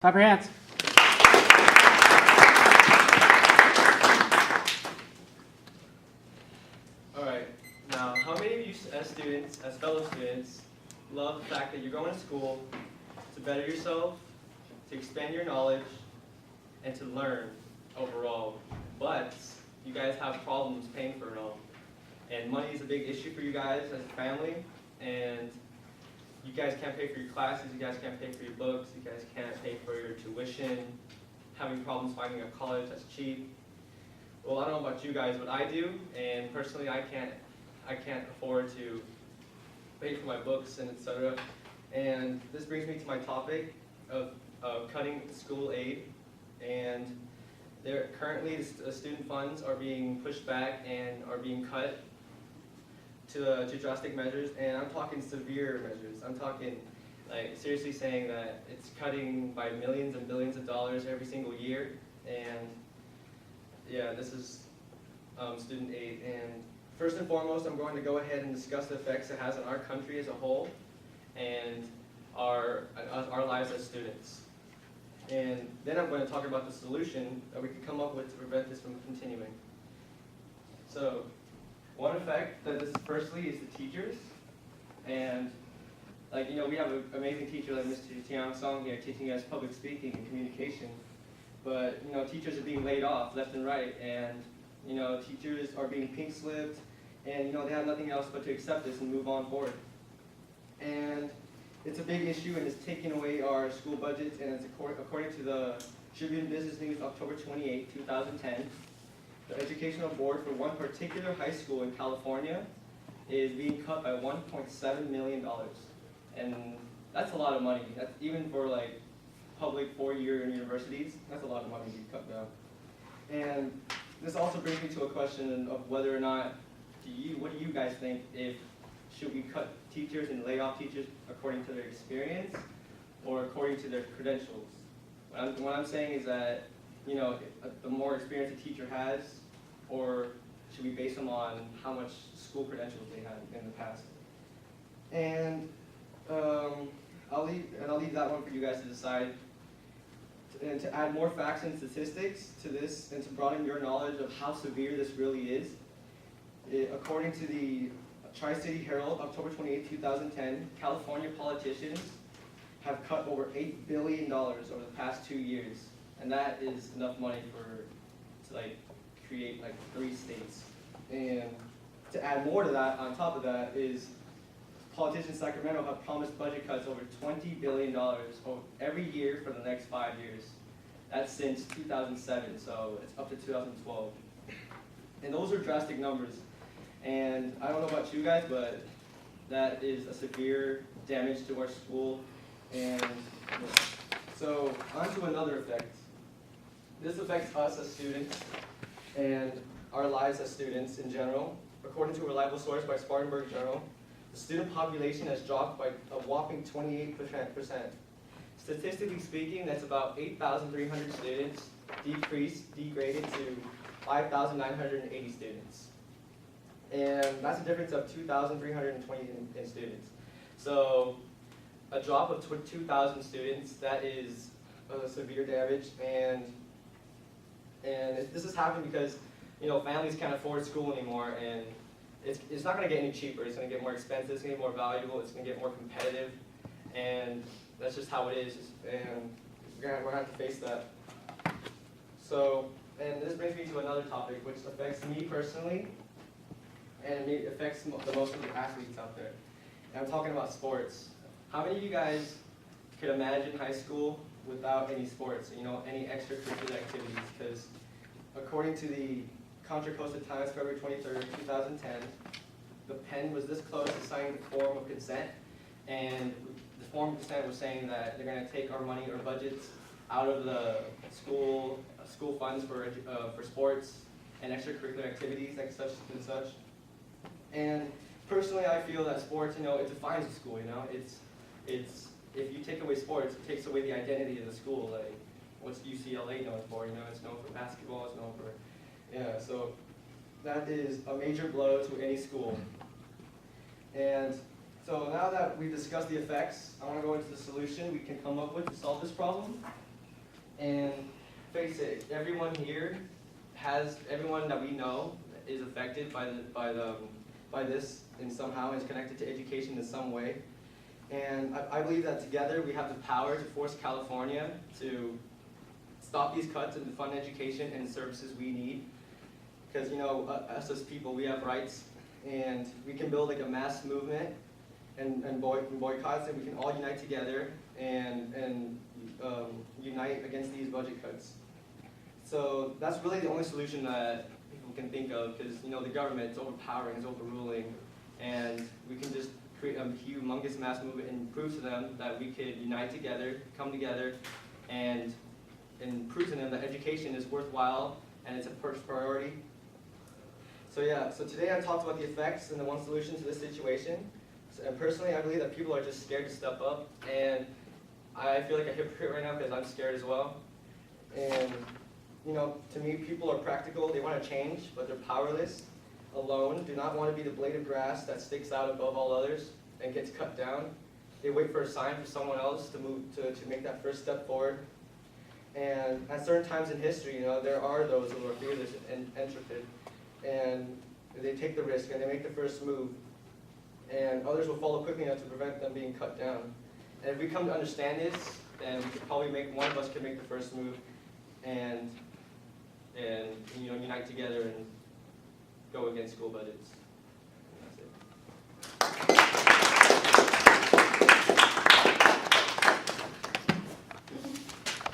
Clap your hands. Alright, now how many of you as students, as fellow students, love the fact that you're going to school to better yourself, to expand your knowledge, and to learn overall, but you guys have problems paying for it all. And money is a big issue for you guys as a family, and you guys can't pay for your classes, you guys can't pay for your books, you guys can't pay for your tuition, having problems finding a college that's cheap. Well, I don't know about you guys, but I do, and personally I can't afford to pay for my books and etc. And this brings me to my topic of cutting school aid. And there currently student funds are being pushed back and are being cut to drastic measures, and I'm talking severe measures. I'm talking like seriously saying that it's cutting by millions and billions of dollars every single year. And yeah, this is student aid. And first and foremost, I'm going to go ahead and discuss the effects it has on our country as a whole and our lives as students. And then I'm going to talk about the solution that we can come up with to prevent this from continuing. So, one effect that this firstly is the teachers. And like, you know, we have an amazing teacher like Mr. Tiang Song here teaching us public speaking and communication. But, you know, teachers are being laid off left and right, and, you know, teachers are being pink slipped, and, you know, they have nothing else but to accept this and move on forward. And it's a big issue, and it's taking away our school budgets, and it's according to the Tribune Business News, October 28, 2010, the educational board for one particular high school in California is being cut by $1.7 million. And that's a lot of money. That's even for like public four-year universities, that's a lot of money to be cut down. And this also brings me to a question of whether or not, what do you guys think, should we cut teachers and lay off teachers according to their experience or according to their credentials? What I'm saying is that, you know, the more experience a teacher has, or should we base them on how much school credentials they had in the past? And I'll leave that one for you guys to decide. And to add more facts and statistics to this, and to broaden your knowledge of how severe this really is, according to the Tri-City Herald, October 28, 2010, California politicians have cut over $8 billion over the past 2 years, and that is enough money to like create like 3 states. And to add more to that, on top of that, is politicians in Sacramento have promised budget cuts over $20 billion every year for the next 5 years. That's since 2007, so it's up to 2012. And those are drastic numbers. And I don't know about you guys, but that is a severe damage to our school. And so on to another effect. This affects us as students and our lives as students in general. According to a reliable source by Spartanburg Journal, the student population has dropped by a whopping 28%. Statistically speaking, that's about 8,300 students degraded to 5,980 students. And that's a difference of 2,320 in students. So a drop of 2,000 students, that is severe damage. And this has happened because, you know, families can't afford school anymore, and it's not going to get any cheaper. It's going to get more expensive, it's going to get more valuable, it's going to get more competitive, and that's just how it is, and we're going to have to face that. So, and this brings me to another topic, which affects me personally, and it affects the most of the athletes out there. And I'm talking about sports. How many of you guys could imagine high school without any sports, you know, any extracurricular activities? Because according to the Contra Costa Times, February 23rd, 2010, the Penn was this close to signing the form of consent, and the form of consent was saying that they're going to take our money or budgets out of the school funds for sports and extracurricular activities like such and such. And personally, I feel that sports, you know, it defines the school. You know, it's if you take away sports, it takes away the identity of the school. Like, what's UCLA known for? You know, it's known for basketball. It's known for so that is a major blow to any school. And so now that we've discussed the effects, I want to go into the solution we can come up with to solve this problem. And face it, everyone here everyone that we know is affected by this in somehow, is connected to education in some way. And I believe that together we have the power to force California to stop these cuts and to fund education and services we need. Because, you know, us as people, we have rights, and we can build like a mass movement and boycotts, and we can all unite together and unite against these budget cuts. So that's really the only solution that people can think of, because, you know, the government is overpowering, is overruling, and we can just create a humongous mass movement and prove to them that we could unite together, come together, and prove to them that education is worthwhile and it's a first priority. So yeah, so today I talked about the effects and the one solution to this situation. And personally, I believe that people are just scared to step up, and I feel like a hypocrite right now because I'm scared as well. And you know, to me, people are practical. They want to change, but they're powerless, alone, do not want to be the blade of grass that sticks out above all others and gets cut down. They wait for a sign for someone else to move to make that first step forward. And at certain times in history, you know, there are those who are fearless and intrepid, and they take the risk and they make the first move. And others will follow quickly enough to prevent them being cut down. And if we come to understand this, then we could probably one of us could make the first move and you know, unite together and go against school budgets.